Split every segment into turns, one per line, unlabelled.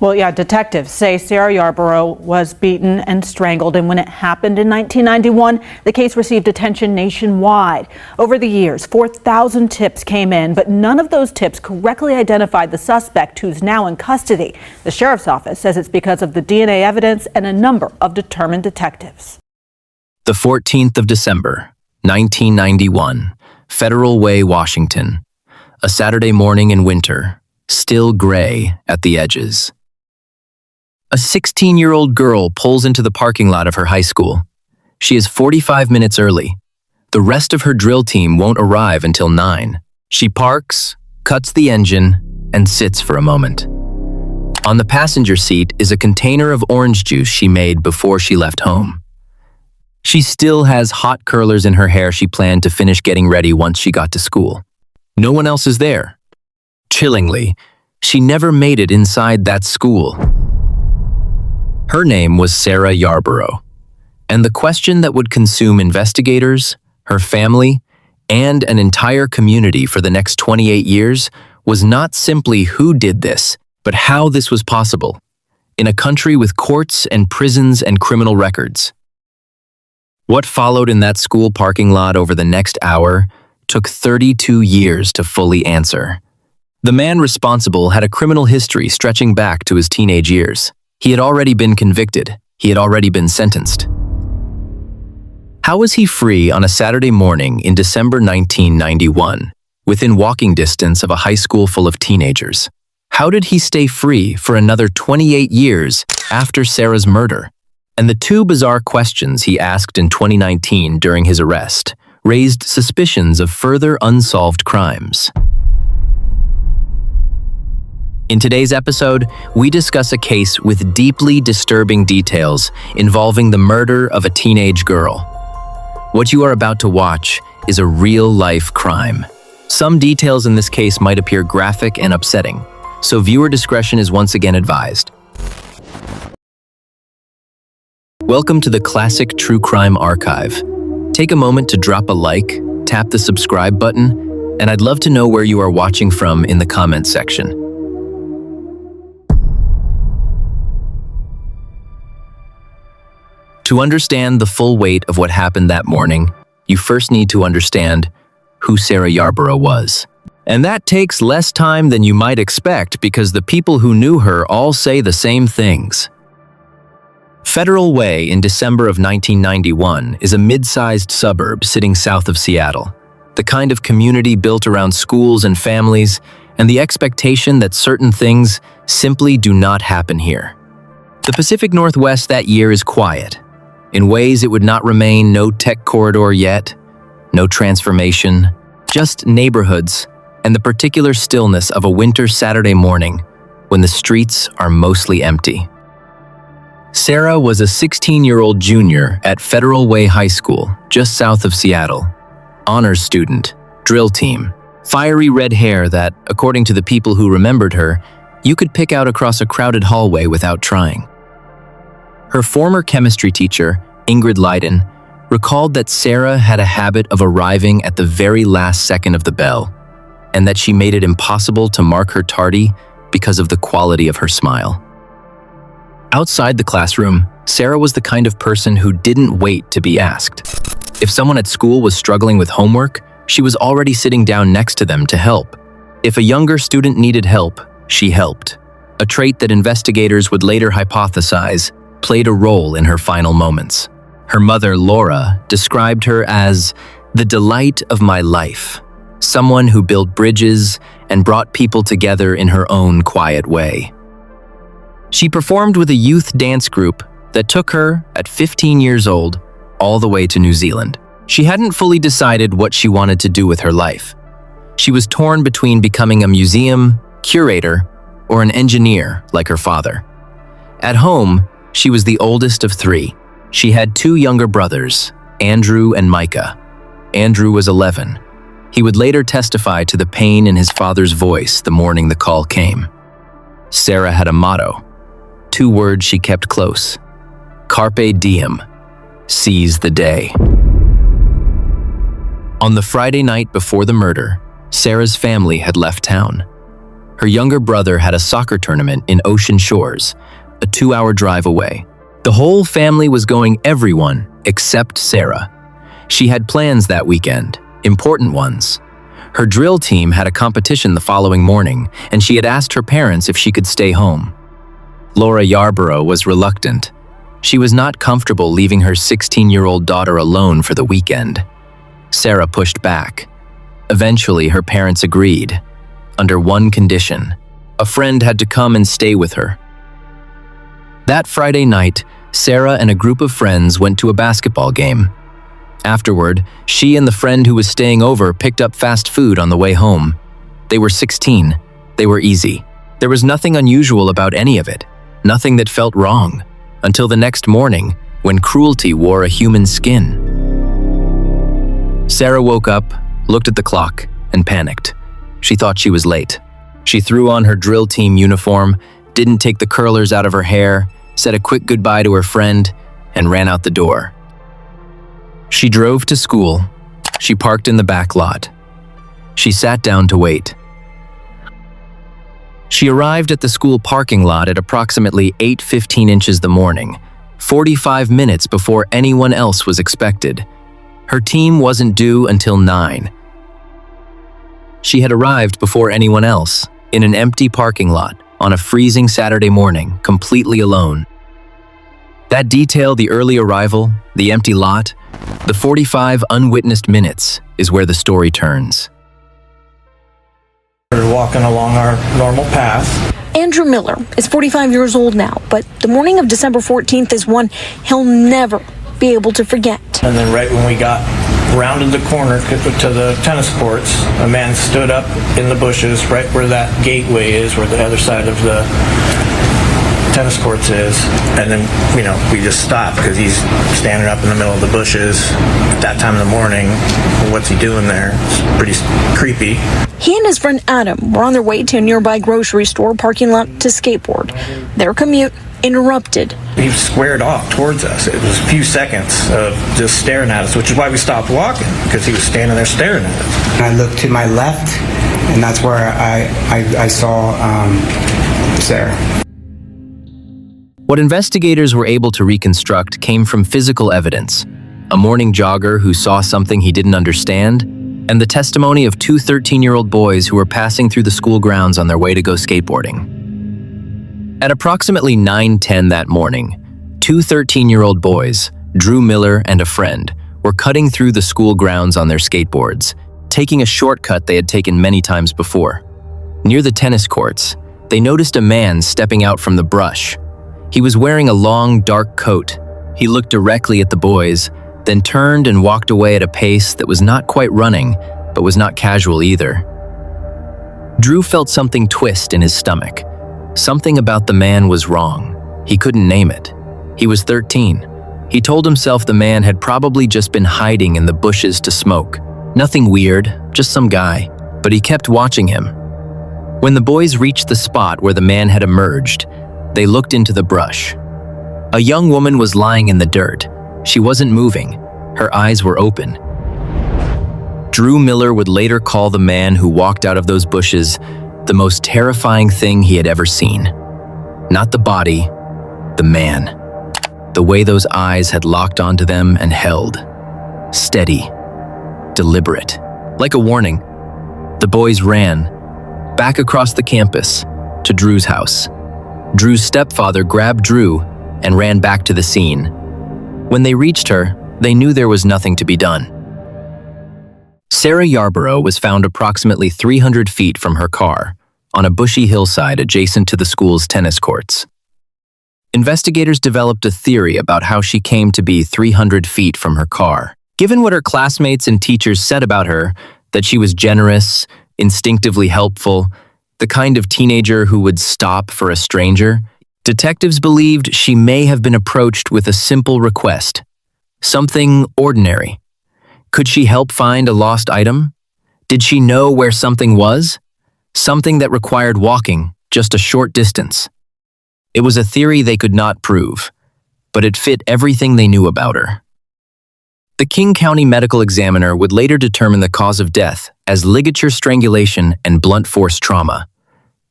Well, yeah, detectives say Sarah Yarborough was beaten and strangled, and when it happened in 1991, the case received attention nationwide. Over the years, 4,000 tips came in, but none of those tips correctly identified the suspect, who's now in custody. The sheriff's office says it's because of the DNA evidence and a number of determined detectives.
The 14th of December, 1991, Federal Way, Washington. A Saturday morning in winter, still gray at the edges. A 16-year-old girl pulls into the parking lot of her high school. She is 45 minutes early. The rest of her drill team won't arrive until 9. She parks, cuts the engine, and sits for a moment. On the passenger seat is a container of orange juice she made before she left home. She still has hot curlers in her hair she planned to finish getting ready once she got to school. No one else is there. Chillingly, she never made it inside that school. Her name was Sarah Yarborough, and the question that would consume investigators, her family, and an entire community for the next 28 years was not simply who did this, but how this was possible, in a country with courts and prisons and criminal records. What followed in that school parking lot over the next hour took 32 years to fully answer. The man responsible had a criminal history stretching back to his teenage years. He had already been convicted. He had already been sentenced. How was he free on a Saturday morning in December 1991, within walking distance of a high school full of teenagers? How did he stay free for another 28 years after Sarah's murder? And the two bizarre questions he asked in 2019 during his arrest raised suspicions of further unsolved crimes. In today's episode, we discuss a case with deeply disturbing details involving the murder of a teenage girl. What you are about to watch is a real-life crime. Some details in this case might appear graphic and upsetting, so viewer discretion is once again advised. Welcome to the Classic True Crime Archive. Take a moment to drop a like, tap the subscribe button, and I'd love to know where you are watching from in the comments section. To understand the full weight of what happened that morning, you first need to understand who Sarah Yarborough was. And that takes less time than you might expect because the people who knew her all say the same things. Federal Way in December of 1991 is a mid-sized suburb sitting south of Seattle, the kind of community built around schools and families, and the expectation that certain things simply do not happen here. The Pacific Northwest that year is quiet. In ways it would not remain, no tech corridor yet, no transformation, just neighborhoods and the particular stillness of a winter Saturday morning when the streets are mostly empty. Sarah was a 16-year-old junior at Federal Way High School, just south of Seattle. Honors student, drill team, fiery red hair that, according to the people who remembered her, you could pick out across a crowded hallway without trying. Her former chemistry teacher, Ingrid Leiden, recalled that Sarah had a habit of arriving at the very last second of the bell, and that she made it impossible to mark her tardy because of the quality of her smile. Outside the classroom, Sarah was the kind of person who didn't wait to be asked. If someone at school was struggling with homework, she was already sitting down next to them to help. If a younger student needed help, she helped, a trait that investigators would later hypothesize played a role in her final moments. Her mother, Laura, described her as the delight of my life, someone who built bridges and brought people together in her own quiet way. She performed with a youth dance group that took her, at 15 years old, all the way to New Zealand. She hadn't fully decided what she wanted to do with her life. She was torn between becoming a museum, curator, or an engineer like her father. At home, she was the oldest of 3. She had 2 younger brothers, Andrew and Micah. Andrew was 11. He would later testify to the pain in his father's voice the morning the call came. Sarah had a motto, 2 words she kept close: Carpe diem, seize the day. On the Friday night before the murder, Sarah's family had left town. Her younger brother had a soccer tournament in Ocean Shores, a 2-hour drive away. The whole family was going, everyone except Sarah. She had plans that weekend, important ones. Her drill team had a competition the following morning, and she had asked her parents if she could stay home. Sarah Yarborough was reluctant. She was not comfortable leaving her 16-year-old daughter alone for the weekend. Sarah pushed back. Eventually, her parents agreed, under one condition. A friend had to come and stay with her. That Friday night, Sarah and a group of friends went to a basketball game. Afterward, she and the friend who was staying over picked up fast food on the way home. They were 16. They were easy. There was nothing unusual about any of it, nothing that felt wrong, until the next morning, when cruelty wore a human skin. Sarah woke up, looked at the clock, and panicked. She thought she was late. She threw on her drill team uniform, didn't take the curlers out of her hair, said a quick goodbye to her friend, and ran out the door. She drove to school. She parked in the back lot. She sat down to wait. She arrived at the school parking lot at approximately 8:15 inches the morning, 45 minutes before anyone else was expected. Her team wasn't due until 9. She had arrived before anyone else, in an empty parking lot, on a freezing Saturday morning, completely alone. That detail, the early arrival, the empty lot, the 45 unwitnessed minutes, is where the story turns.
We're walking along our normal path.
Andrew Miller is 45 years old now, but the morning of December 14th is one he'll never be able to forget.
And then right when we got rounded the corner to the tennis courts, a man stood up in the bushes right where that gateway is, where the other side of the tennis courts is. And then, we just stopped because he's standing up in the middle of the bushes at that time of the morning. What's he doing there? It's pretty creepy.
He and his friend Adam were on their way to a nearby grocery store parking lot to skateboard. Their commute interrupted.
He squared off towards us. It was a few seconds of just staring at us, which is why we stopped walking, because he was standing there staring at us.
I looked to my left, and that's where I saw Sarah.
What investigators were able to reconstruct came from physical evidence, a morning jogger who saw something he didn't understand, and the testimony of two 13-year-old boys who were passing through the school grounds on their way to go skateboarding. At approximately 9:10 that morning, two 13-year-old boys, Drew Miller and a friend, were cutting through the school grounds on their skateboards, taking a shortcut they had taken many times before. Near the tennis courts, they noticed a man stepping out from the brush. He was wearing a long, dark coat. He looked directly at the boys, then turned and walked away at a pace that was not quite running, but was not casual either. Drew felt something twist in his stomach. Something about the man was wrong. He couldn't name it. He was 13. He told himself the man had probably just been hiding in the bushes to smoke. Nothing weird, just some guy. But he kept watching him. When the boys reached the spot where the man had emerged, they looked into the brush. A young woman was lying in the dirt. She wasn't moving. Her eyes were open. Drew Miller would later call the man who walked out of those bushes the most terrifying thing he had ever seen. Not the body, the man. The way those eyes had locked onto them and held. Steady, deliberate, like a warning. The boys ran, back across the campus, to Drew's house. Drew's stepfather grabbed Drew and ran back to the scene. When they reached her, they knew there was nothing to be done. Sarah Yarborough was found approximately 300 feet from her car, on a bushy hillside adjacent to the school's tennis courts. Investigators developed a theory about how she came to be 300 feet from her car. Given what her classmates and teachers said about her, that she was generous, instinctively helpful, the kind of teenager who would stop for a stranger, detectives believed she may have been approached with a simple request. Something ordinary. Could she help find a lost item? Did she know where something was? Something that required walking just a short distance. It was a theory they could not prove, but it fit everything they knew about her. The King County Medical Examiner would later determine the cause of death as ligature strangulation and blunt force trauma.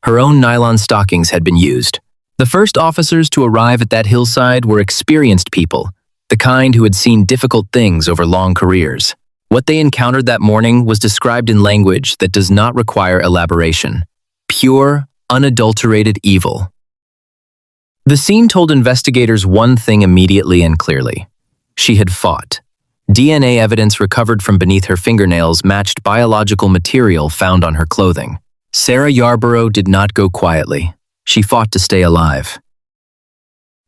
Her own nylon stockings had been used. The first officers to arrive at that hillside were experienced people, the kind who had seen difficult things over long careers. What they encountered that morning was described in language that does not require elaboration. Pure, unadulterated evil. The scene told investigators one thing immediately and clearly. She had fought. DNA evidence recovered from beneath her fingernails matched biological material found on her clothing. Sarah Yarborough did not go quietly. She fought to stay alive.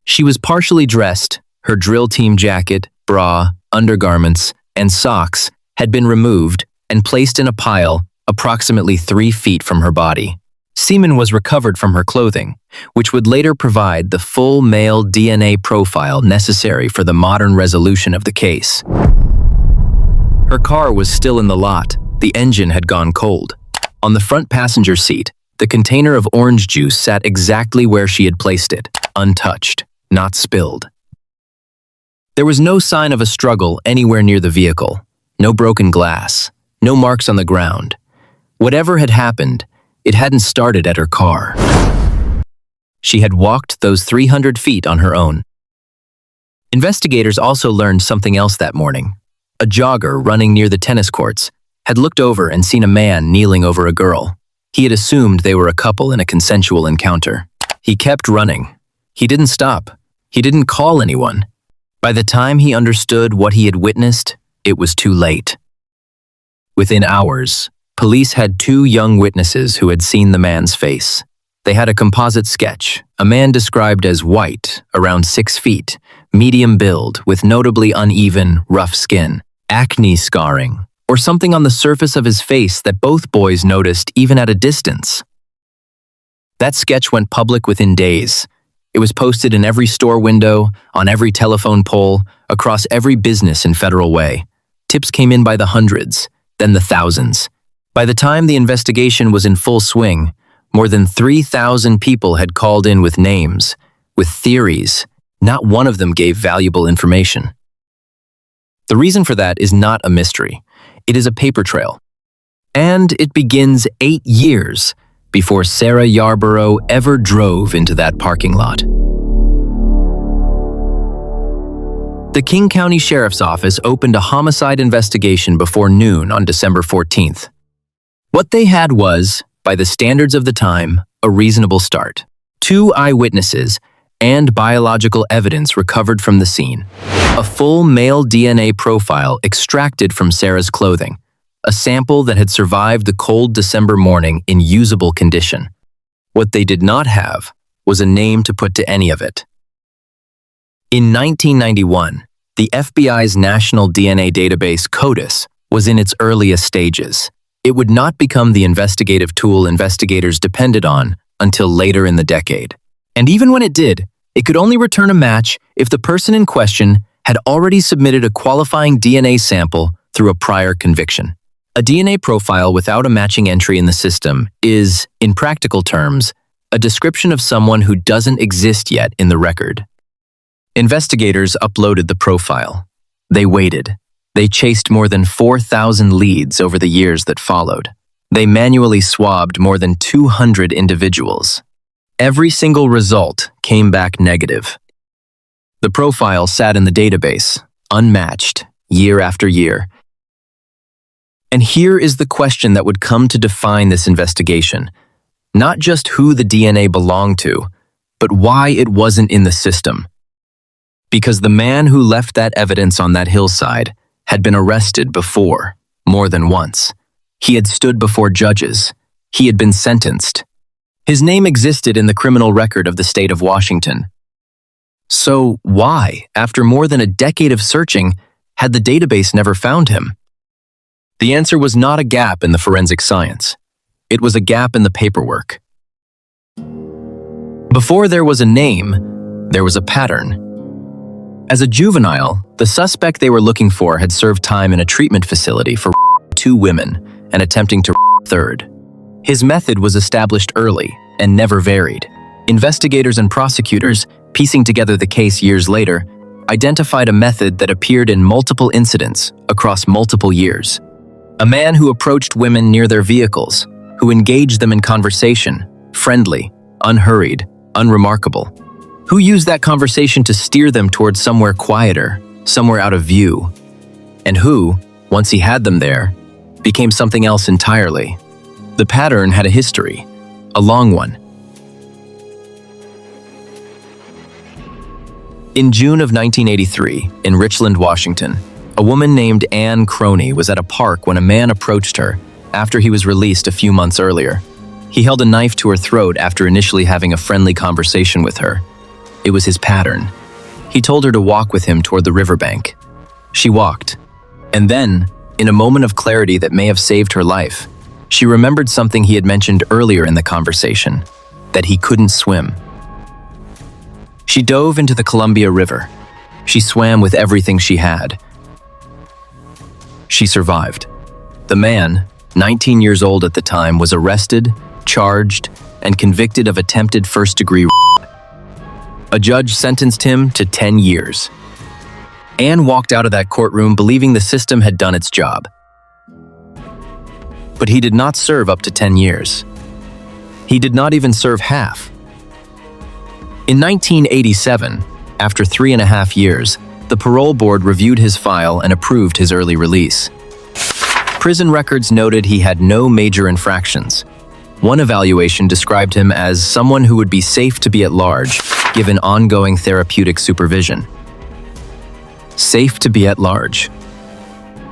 She was partially dressed. Her drill team jacket, bra, undergarments, and socks had been removed and placed in a pile approximately 3 feet from her body. Semen was recovered from her clothing, which would later provide the full male DNA profile necessary for the modern resolution of the case. Her car was still in the lot. The engine had gone cold. On the front passenger seat, the container of orange juice sat exactly where she had placed it, untouched, not spilled. There was no sign of a struggle anywhere near the vehicle, no broken glass, no marks on the ground. Whatever had happened, it hadn't started at her car. She had walked those 300 feet on her own. Investigators also learned something else that morning. A jogger running near the tennis courts had looked over and seen a man kneeling over a girl. He had assumed they were a couple in a consensual encounter. He kept running. He didn't stop. He didn't call anyone. By the time he understood what he had witnessed, it was too late. Within hours, police had 2 young witnesses who had seen the man's face. They had a composite sketch, a man described as white, around 6 feet, medium build, with notably uneven, rough skin, acne scarring, or something on the surface of his face that both boys noticed even at a distance. That sketch went public within days. It was posted in every store window, on every telephone pole, across every business in Federal Way. Tips came in by the hundreds, then the thousands. By the time the investigation was in full swing, more than 3,000 people had called in with names, with theories. Not one of them gave valuable information. The reason for that is not a mystery. It is a paper trail. And it begins 8 years before Sarah Yarborough ever drove into that parking lot. The King County Sheriff's Office opened a homicide investigation before noon on December 14th. What they had was, by the standards of the time, a reasonable start. 2 eyewitnesses and biological evidence recovered from the scene. A full male DNA profile extracted from Sarah's clothing. A sample that had survived the cold December morning in usable condition. What they did not have was a name to put to any of it. In 1991, the FBI's national DNA database, CODIS, was in its earliest stages. It would not become the investigative tool investigators depended on until later in the decade. And even when it did, it could only return a match if the person in question had already submitted a qualifying DNA sample through a prior conviction. A DNA profile without a matching entry in the system is, in practical terms, a description of someone who doesn't exist yet in the record. Investigators uploaded the profile. They waited. They chased more than 4,000 leads over the years that followed. They manually swabbed more than 200 individuals. Every single result came back negative. The profile sat in the database, unmatched, year after year. And here is the question that would come to define this investigation. Not just who the DNA belonged to, but why it wasn't in the system. Because the man who left that evidence on that hillside had been arrested before, more than once. He had stood before judges. He had been sentenced. His name existed in the criminal record of the state of Washington. So why, after more than a decade of searching, had the database never found him? The answer was not a gap in the forensic science. It was a gap in the paperwork. Before there was a name, there was a pattern. As a juvenile, the suspect they were looking for had served time in a treatment facility for 2 women and attempting to third. His method was established early and never varied. Investigators and prosecutors, piecing together the case years later, identified a method that appeared in multiple incidents across multiple years. A man who approached women near their vehicles, who engaged them in conversation, Friendly, unhurried, unremarkable. Who used that conversation to steer them towards somewhere quieter, somewhere out of view? And who, once he had them there, became something else entirely? The pattern had a history, a long one. In June of 1983, in Richland, Washington, a woman named Anne Croney was at a park when a man approached her after he was released a few months earlier. He held a knife to her throat after initially having a friendly conversation with her. It was his pattern. He told her to walk with him toward the riverbank. She walked. And then, in a moment of clarity that may have saved her life, she remembered something he had mentioned earlier in the conversation, that he couldn't swim. She dove into the Columbia River. She swam with everything she had. She survived. The man, 19 years old at the time, was arrested, charged, and convicted of attempted first-degree rape. A judge sentenced him to 10 years. Anne walked out of that courtroom believing the system had done its job. But he did not serve up to 10 years. He did not even serve half. In 1987, after 3.5 years, the parole board reviewed his file and approved his early release. Prison records noted he had no major infractions. One evaluation described him as someone who would be safe to be at large, given ongoing therapeutic supervision. Safe to be at large.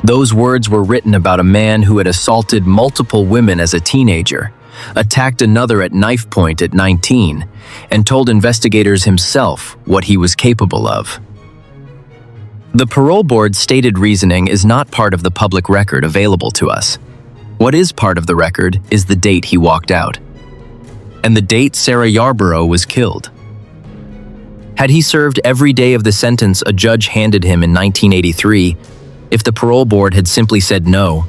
Those words were written about a man who had assaulted multiple women as a teenager, attacked another at knife point at 19, and told investigators himself what he was capable of. The parole board's stated reasoning is not part of the public record available to us. What is part of the record is the date he walked out, and the date Sarah Yarborough was killed. Had he served every day of the sentence a judge handed him in 1983, if the parole board had simply said no,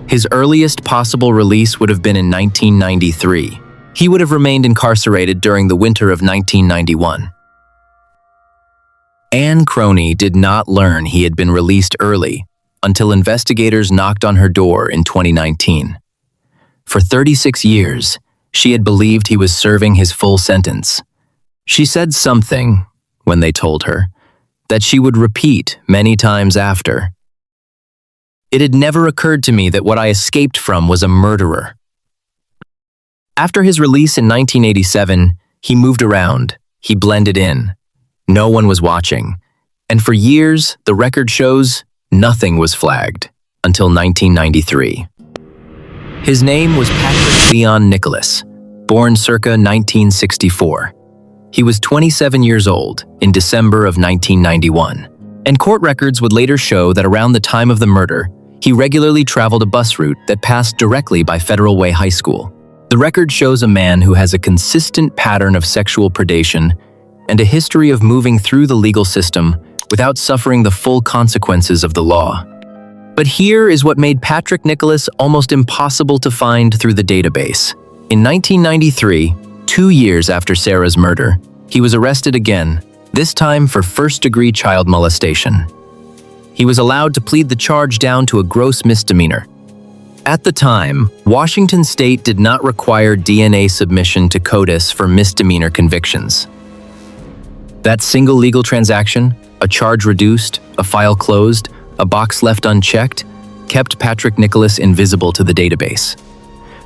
his earliest possible release would have been in 1993. He would have remained incarcerated during the winter of 1991. Anne Croney did not learn he had been released early until investigators knocked on her door in 2019. For 36 years, she had believed he was serving his full sentence. She said something, when they told her, that she would repeat many times after. It had never occurred to me that what I escaped from was a murderer. After his release in 1987, he moved around, he blended in. No one was watching, and for years, the record shows, nothing was flagged, until 1993. His name was Patrick Leon Nicholas, born circa 1964. He was 27 years old in December of 1991, and court records would later show that around the time of the murder, he regularly traveled a bus route that passed directly by Federal Way High School. The record shows a man who has a consistent pattern of sexual predation and a history of moving through the legal system without suffering the full consequences of the law. But here is what made Patrick Nicholas almost impossible to find through the database. In 1993, 2 years after Sarah's murder, he was arrested again, this time for first-degree child molestation. He was allowed to plead the charge down to a gross misdemeanor. At the time, Washington State did not require DNA submission to CODIS for misdemeanor convictions. That single legal transaction, a charge reduced, a file closed, a box left unchecked, kept Patrick Nicholas invisible to the database.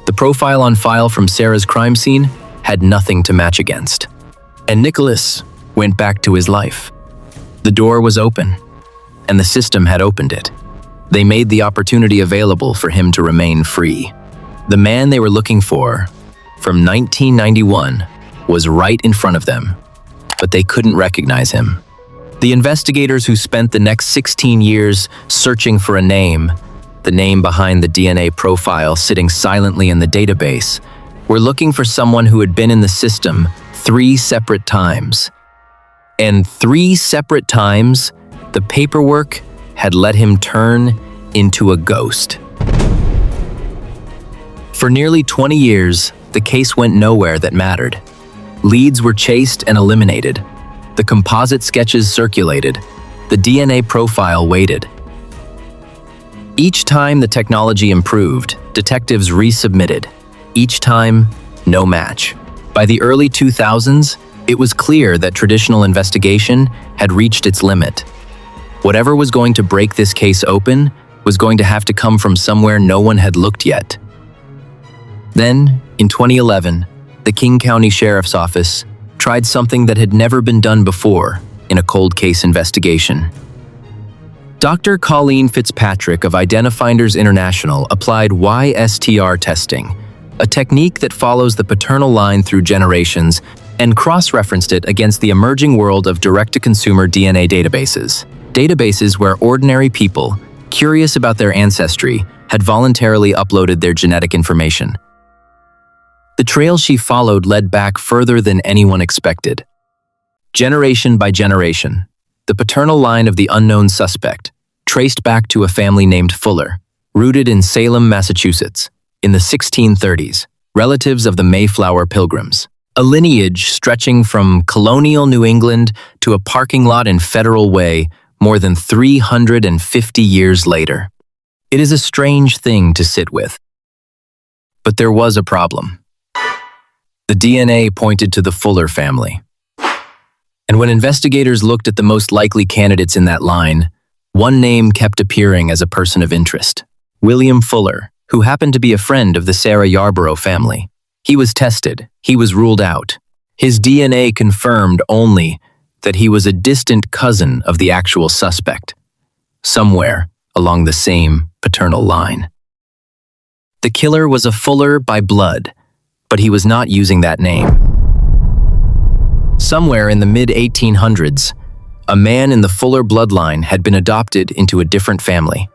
The profile on file from Sarah's crime scene had nothing to match against. And Nicholas went back to his life. The door was open, and the system had opened it. They made the opportunity available for him to remain free. The man they were looking for, from 1991, was right in front of them, but they couldn't recognize him. The investigators who spent the next 16 years searching for a name, the name behind the DNA profile sitting silently in the database, were looking for someone who had been in the system 3 separate times. And 3 separate times, the paperwork had let him turn into a ghost. For nearly 20 years, the case went nowhere that mattered. Leads were chased and eliminated. The composite sketches circulated. The DNA profile waited. Each time the technology improved, detectives resubmitted. Each time, no match. By the early 2000s, it was clear that traditional investigation had reached its limit. Whatever was going to break this case open was going to have to come from somewhere no one had looked yet. Then, in 2011, the King County Sheriff's Office tried something that had never been done before in a cold case investigation. Dr. Colleen Fitzpatrick of Identifinders International applied YSTR testing, a technique that follows the paternal line through generations, and cross-referenced it against the emerging world of direct-to-consumer DNA databases. Databases where ordinary people, curious about their ancestry, had voluntarily uploaded their genetic information. The trail she followed led back further than anyone expected. Generation by generation, the paternal line of the unknown suspect traced back to a family named Fuller, rooted in Salem, Massachusetts, in the 1630s, relatives of the Mayflower Pilgrims. A lineage stretching from colonial New England to a parking lot in Federal Way more than 350 years later. It is a strange thing to sit with. But there was a problem. The DNA pointed to the Fuller family. And when investigators looked at the most likely candidates in that line, one name kept appearing as a person of interest: William Fuller, who happened to be a friend of the Sarah Yarborough family. He was tested. He was ruled out. His DNA confirmed only that he was a distant cousin of the actual suspect, somewhere along the same paternal line. The killer was a Fuller by blood, but he was not using that name. Somewhere in the mid-1800s, a man in the Fuller bloodline had been adopted into a different family.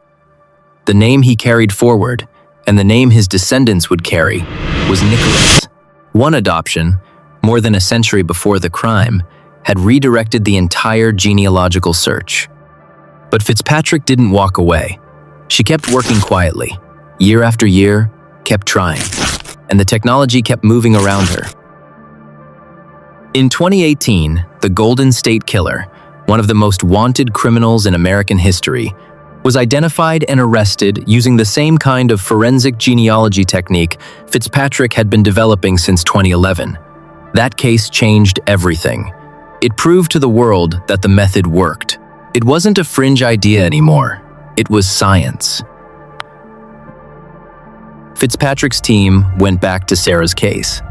The name he carried forward, and the name his descendants would carry, was Nicholas. One adoption, more than a century before the crime, had redirected the entire genealogical search. But Fitzpatrick didn't walk away. She kept working quietly, year after year, kept trying, and the technology kept moving around her. In 2018, the Golden State Killer, one of the most wanted criminals in American history, was identified and arrested using the same kind of forensic genealogy technique Fitzpatrick had been developing since 2011. That case changed everything. It proved to the world that the method worked. It wasn't a fringe idea anymore. It was science. Fitzpatrick's team went back to Sarah's case.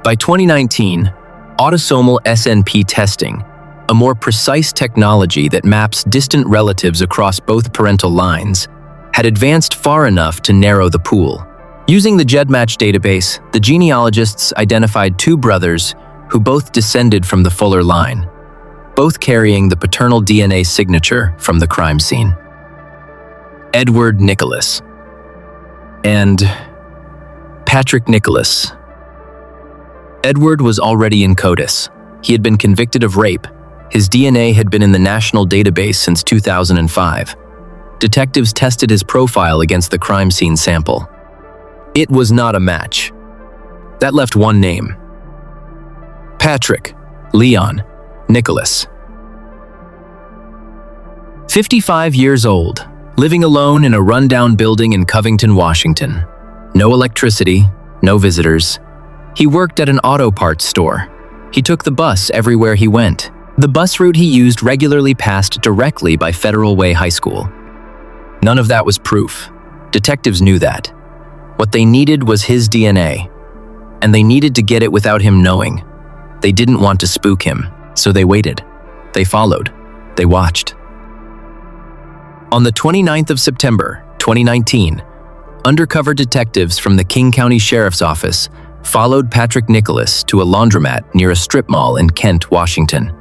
By 2019, autosomal SNP testing, a more precise technology that maps distant relatives across both parental lines, had advanced far enough to narrow the pool. Using the GEDmatch database, the genealogists identified two brothers who both descended from the Fuller line, both carrying the paternal DNA signature from the crime scene: Edward Nicholas and Patrick Nicholas. Edward was already in CODIS. He had been convicted of rape. His DNA had been in the national database since 2005. Detectives tested his profile against the crime scene sample. It was not a match. That left one name: Patrick Leon Nicholas. 55 years old, living alone in a rundown building in Covington, Washington. No electricity, no visitors. He worked at an auto parts store. He took the bus everywhere he went. The bus route he used regularly passed directly by Federal Way High School. None of that was proof. Detectives knew that. What they needed was his DNA, and they needed to get it without him knowing. They didn't want to spook him, so they waited. They followed. They watched. On the 29th of September, 2019, undercover detectives from the King County Sheriff's Office followed Patrick Nicholas to a laundromat near a strip mall in Kent, Washington.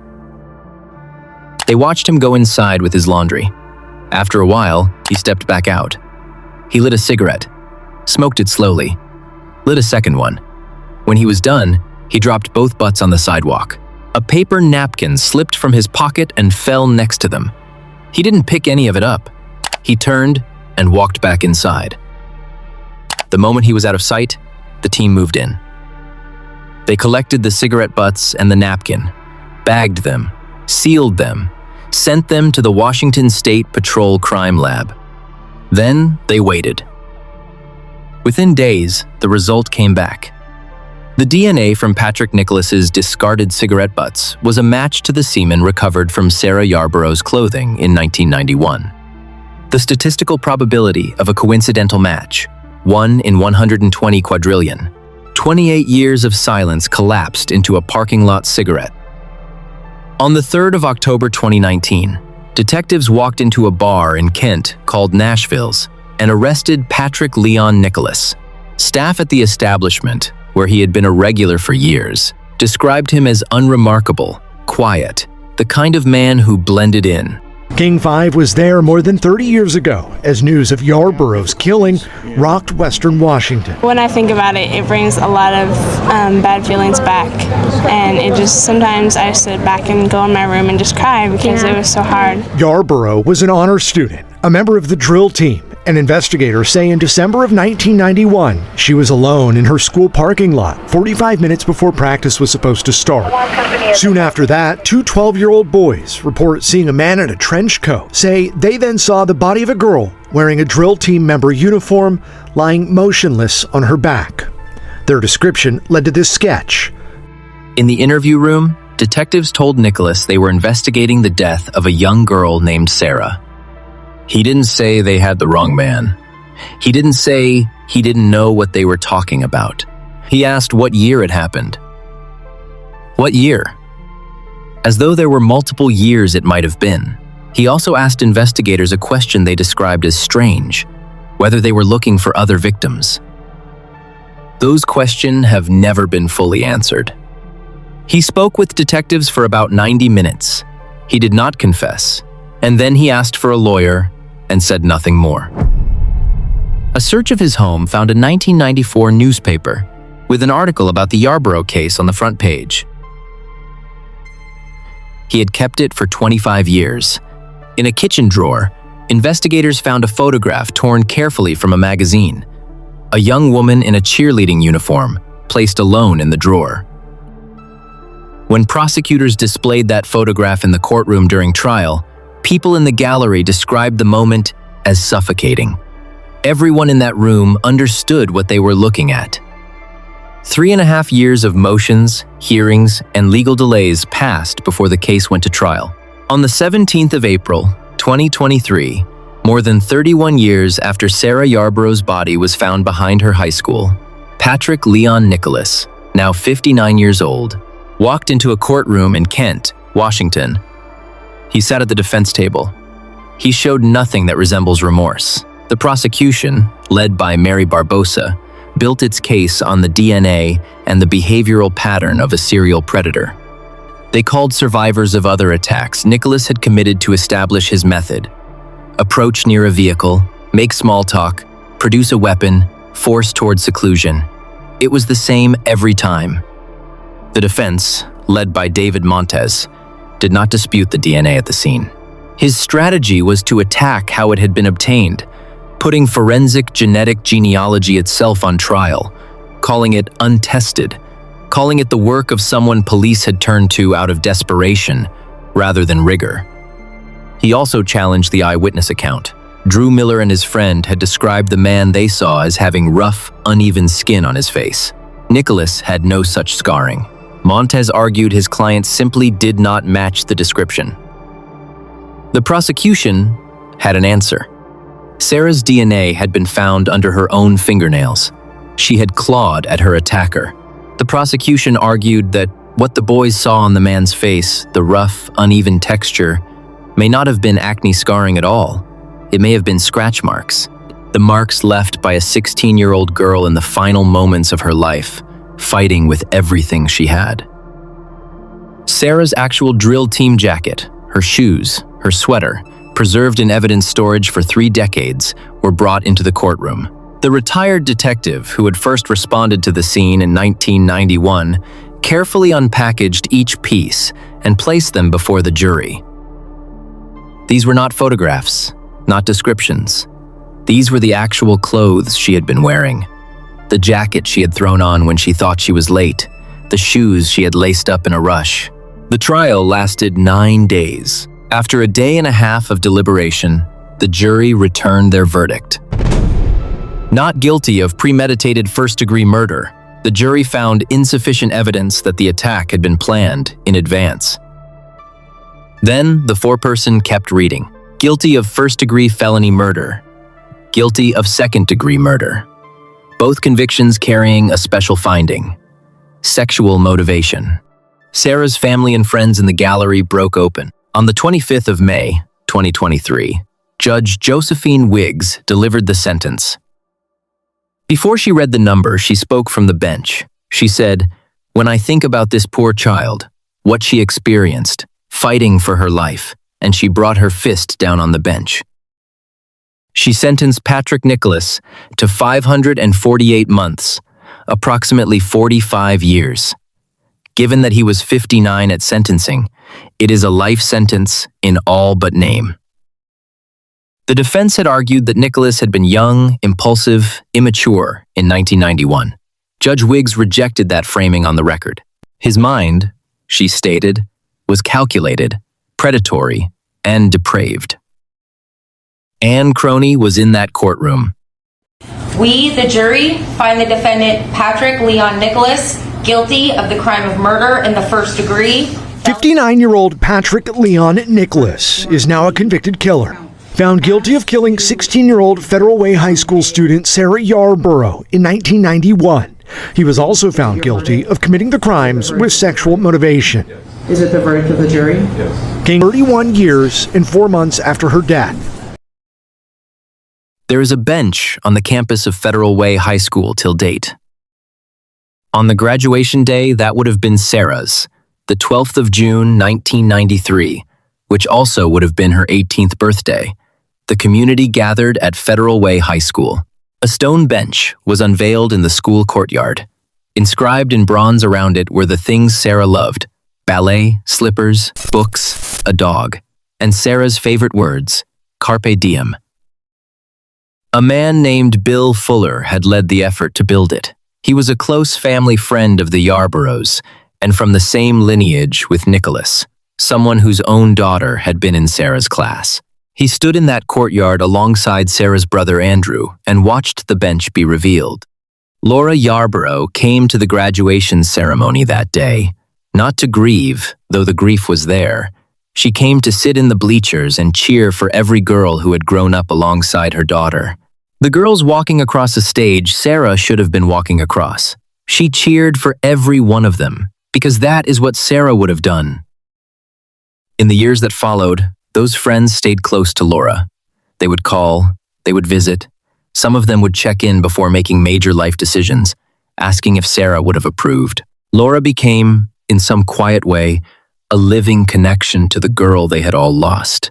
They watched him go inside with his laundry. After a while, he stepped back out. He lit a cigarette, smoked it slowly, lit a second one. When he was done, he dropped both butts on the sidewalk. A paper napkin slipped from his pocket and fell next to them. He didn't pick any of it up. He turned and walked back inside. The moment he was out of sight, the team moved in. They collected the cigarette butts and the napkin, bagged them, sealed them, sent them to the Washington State Patrol Crime Lab. Then they waited. Within days, the result came back. The DNA from Patrick Nicholas's discarded cigarette butts was a match to the semen recovered from Sarah Yarborough's clothing in 1991. The statistical probability of a coincidental match, 1 in 120 quadrillion. 28 years of silence collapsed into a parking lot cigarette. On the 3rd of October 2019, detectives walked into a bar in Kent called Nashville's and arrested Patrick Leon Nicholas. Staff at the establishment, where he had been a regular for years, described him as unremarkable, quiet, the kind of man who blended in.
King 5 was there more than 30 years ago as news of Yaborough's killing rocked Western Washington.
When I think about it, it brings a lot of bad feelings back, and it just sometimes I sit back and go in my room and just cry because it was so hard.
Yarborough was an honor student, a member of the drill team, and investigators say in December of 1991, she was alone in her school parking lot 45 minutes before practice was supposed to start. Soon after that, two 12-year-old boys report seeing a man in a trench coat. Say they then saw the body of a girl wearing a drill team member uniform lying motionless on her back. Their description led to this sketch.
In the interview room, detectives told Nicholas they were investigating the death of a young girl named Sarah. He didn't say they had the wrong man. He didn't say he didn't know what they were talking about. He asked what year it happened. What year? As though there were multiple years it might have been. He also asked investigators a question they described as strange, whether they were looking for other victims. Those questions have never been fully answered. He spoke with detectives for about 90 minutes. He did not confess, and then he asked for a lawyer and said nothing more. A search of his home found a 1994 newspaper with an article about the Yarborough case on the front page. He had kept it for 25 years. In a kitchen drawer, investigators found a photograph torn carefully from a magazine. A young woman in a cheerleading uniform, placed alone in the drawer. When prosecutors displayed that photograph in the courtroom during trial, people in the gallery described the moment as suffocating. Everyone in that room understood what they were looking at. 3.5 years of motions, hearings, and legal delays passed before the case went to trial. On the 17th of April, 2023, more than 31 years after Sarah Yarborough's body was found behind her high school, Patrick Leon Nicholas, now 59 years old, walked into a courtroom in Kent, Washington. He sat at the defense table. He showed nothing that resembles remorse. The prosecution, led by Mary Barbosa, built its case on the DNA and the behavioral pattern of a serial predator. They called survivors of other attacks Nicholas had committed to establish his method. Approach near a vehicle, make small talk, produce a weapon, force toward seclusion. It was the same every time. The defense, led by David Montez, did not dispute the DNA at the scene. His strategy was to attack how it had been obtained, putting forensic genetic genealogy itself on trial, calling it untested, calling it the work of someone police had turned to out of desperation rather than rigor. He also challenged the eyewitness account. Drew Miller and his friend had described the man they saw as having rough, uneven skin on his face. Nicholas had no such scarring. Montez argued his client simply did not match the description. The prosecution had an answer. Sarah's DNA had been found under her own fingernails. She had clawed at her attacker. The prosecution argued that what the boys saw on the man's face, the rough, uneven texture, may not have been acne scarring at all. It may have been scratch marks. The marks left by a 16-year-old girl in the final moments of her life, fighting with everything she had. Sarah's actual drill team jacket, her shoes, her sweater, preserved in evidence storage for 3 decades, were brought into the courtroom. The retired detective who had first responded to the scene in 1991 carefully unpackaged each piece and placed them before the jury. These were not photographs, not descriptions. These were the actual clothes she had been wearing. The jacket she had thrown on when she thought she was late, the shoes she had laced up in a rush. The trial lasted 9 days. After a day and a half of deliberation, the jury returned their verdict. Not guilty of premeditated first-degree murder, the jury found insufficient evidence that the attack had been planned in advance. Then, the foreperson kept reading. Guilty of first-degree felony murder. Guilty of second-degree murder. Both convictions carrying a special finding. Sexual motivation. Sarah's family and friends in the gallery broke open. On the 25th of May, 2023, Judge Josephine Wiggs delivered the sentence. Before she read the number, she spoke from the bench. She said, "When I think about this poor child, what she experienced, fighting for her life, and she brought her fist down on the bench." She sentenced Patrick Nicholas to 548 months, approximately 45 years. Given that he was 59 at sentencing, it is a life sentence in all but name. The defense had argued that Nicholas had been young, impulsive, immature in 1991. Judge Wiggs rejected that framing on the record. His mind, she stated, was calculated, predatory, and depraved. Anne Croney was in that courtroom.
We, the jury, find the defendant Patrick Leon Nicholas guilty of the crime of murder in the first degree.
59-year-old Patrick Leon Nicholas is now a convicted killer. Found guilty of killing 16-year-old Federal Way High School student Sarah Yarborough in 1991. He was also found guilty of committing the crimes with sexual motivation.
Is it the verdict of the jury? Yes.
Came 31 years and 4 months after her death.
There is a bench on the campus of Federal Way High School till date. On the graduation day, that would have been Sarah's, the 12th of June, 1993, which also would have been her 18th birthday. The community gathered at Federal Way High School. A stone bench was unveiled in the school courtyard. Inscribed in bronze around it were the things Sarah loved: ballet, slippers, books, a dog, and Sarah's favorite words, carpe diem. A man named Bill Fuller had led the effort to build it. He was a close family friend of the Yaboroughs, and from the same lineage with Nicholas, someone whose own daughter had been in Sarah's class. He stood in that courtyard alongside Sarah's brother Andrew and watched the bench be revealed. Laura Yarborough came to the graduation ceremony that day, not to grieve, though the grief was there. She came to sit in the bleachers and cheer for every girl who had grown up alongside her daughter. The girls walking across a stage Sarah should have been walking across. She cheered for every one of them, because that is what Sarah would have done. In the years that followed, those friends stayed close to Laura. They would call, they would visit. Some of them would check in before making major life decisions, asking if Sarah would have approved. Laura became, in some quiet way, a living connection to the girl they had all lost.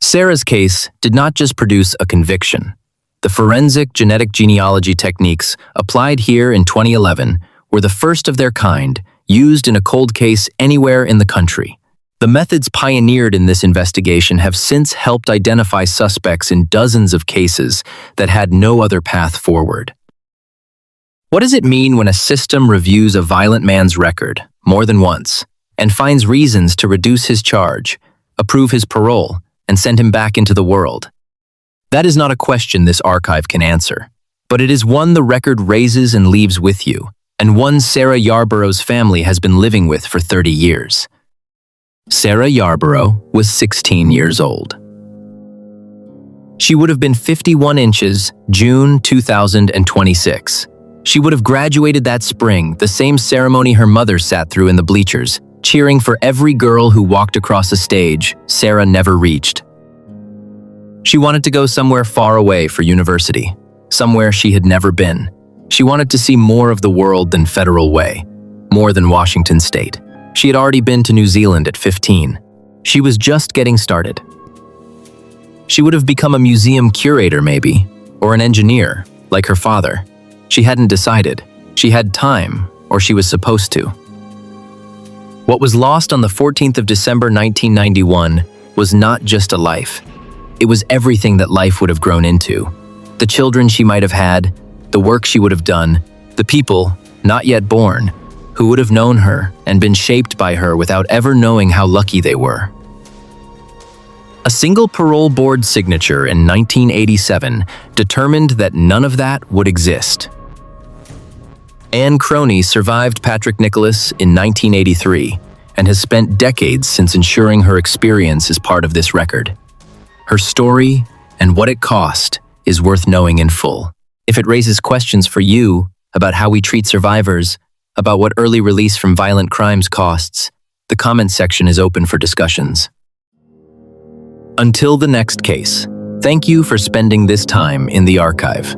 Sarah's case did not just produce a conviction. The forensic genetic genealogy techniques applied here in 2011 were the first of their kind used in a cold case anywhere in the country. The methods pioneered in this investigation have since helped identify suspects in dozens of cases that had no other path forward. What does it mean when a system reviews a violent man's record more than once and finds reasons to reduce his charge, approve his parole, and send him back into the world? That is not a question this archive can answer, but it is one the record raises and leaves with you, and one Sarah Yarborough's family has been living with for 30 years. Sarah Yarborough was 16 years old. She would have been 51 inches, June 2026. She would have graduated that spring, the same ceremony her mother sat through in the bleachers, cheering for every girl who walked across a stage Sarah never reached. She wanted to go somewhere far away for university, somewhere she had never been. She wanted to see more of the world than Federal Way, more than Washington State. She had already been to New Zealand at 15. She was just getting started. She would have become a museum curator maybe, or an engineer, like her father. She hadn't decided. She had time, or she was supposed to. What was lost on the 14th of December 1991 was not just a life. It was everything that life would have grown into. The children she might have had, the work she would have done, the people, not yet born, who would have known her and been shaped by her without ever knowing how lucky they were. A single parole board signature in 1987 determined that none of that would exist. Anne Croney survived Patrick Nicholas in 1983 and has spent decades since ensuring her experience is part of this record. Her story and what it cost is worth knowing in full. If it raises questions for you about how we treat survivors, about what early release from violent crimes costs, the comments section is open for discussions. Until the next case, thank you for spending this time in the archive.